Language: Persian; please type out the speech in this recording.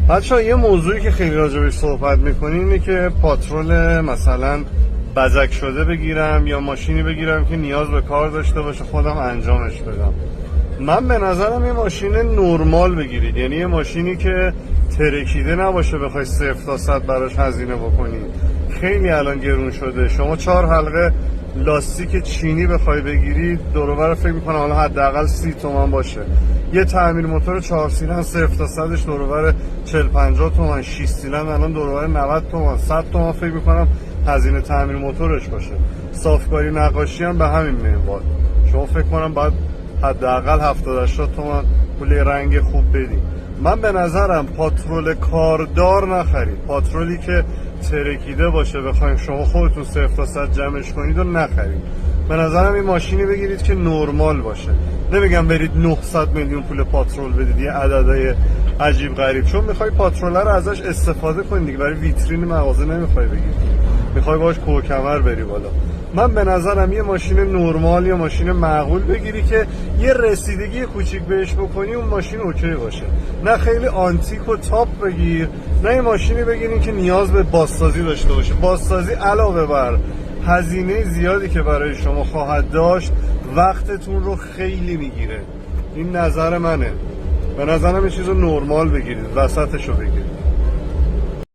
بچه‌ها یه موضوعی که خیلی راجبش صحبت میکنیم اینه که پاترول مثلا بزک شده بگیرم یا ماشینی بگیرم که نیاز به کار داشته باشه خودم انجامش بدم. من به نظرم یه ماشین نورمال بگیرید، یعنی یه ماشینی که ترکیده نباشه بخوای 0 تا 100 براش هزینه بکنی. خیلی الان گرون شده. شما 4 حلقه لاستیک چینی بخوای بگیرید دور و بر فکر میکنم حالا حداقل 30 تومن باشه. یه تعمیر موتور 4 سیلندر 0 تا 100ش دور و بر 40 50 تومن، 6 سیلندر الان دور و بر 90 تومن، 100 تومن فکر میکنم هزینه تعمیر موتورش باشه. صافکاری نقاشی هم به همین منوال. شما فکر کنم باید حداقل 70 80 تومن پول رنگ خوب بدید. من به نظرم پاترول کاردار نخرید، پاترولی که ترکیده باشه بخوایم شما خودتون 0 تا 100 جمعش کنید و نخرید. به نظرم این ماشینی بگیرید که نورمال باشه. نمیگم برید 900 میلیون پول پاترول بدید، یه عددهای عجیب غریب، چون میخوای پاتروله رو ازش استفاده کنید دیگه، برای ویترین مغازه نمیخوای بگیرید، میخوای باش کوکمر بری بالا. من به نظرم یه ماشین نورمال یا ماشین معقول بگیری که یه رسیدگی کوچیک بهش بکنی اون ماشین اوکی باشه. نه خیلی آنتیک و تاپ بگیر، نه یه ماشینی بگیرین که نیاز به بازسازی داشته باشه. بازسازی علاوه بر هزینه زیادی که برای شما خواهد داشت وقتتون رو خیلی میگیره. این نظر منه. به نظرم یه چیز رو نورمال بگیرید، وسطش رو بگیرید.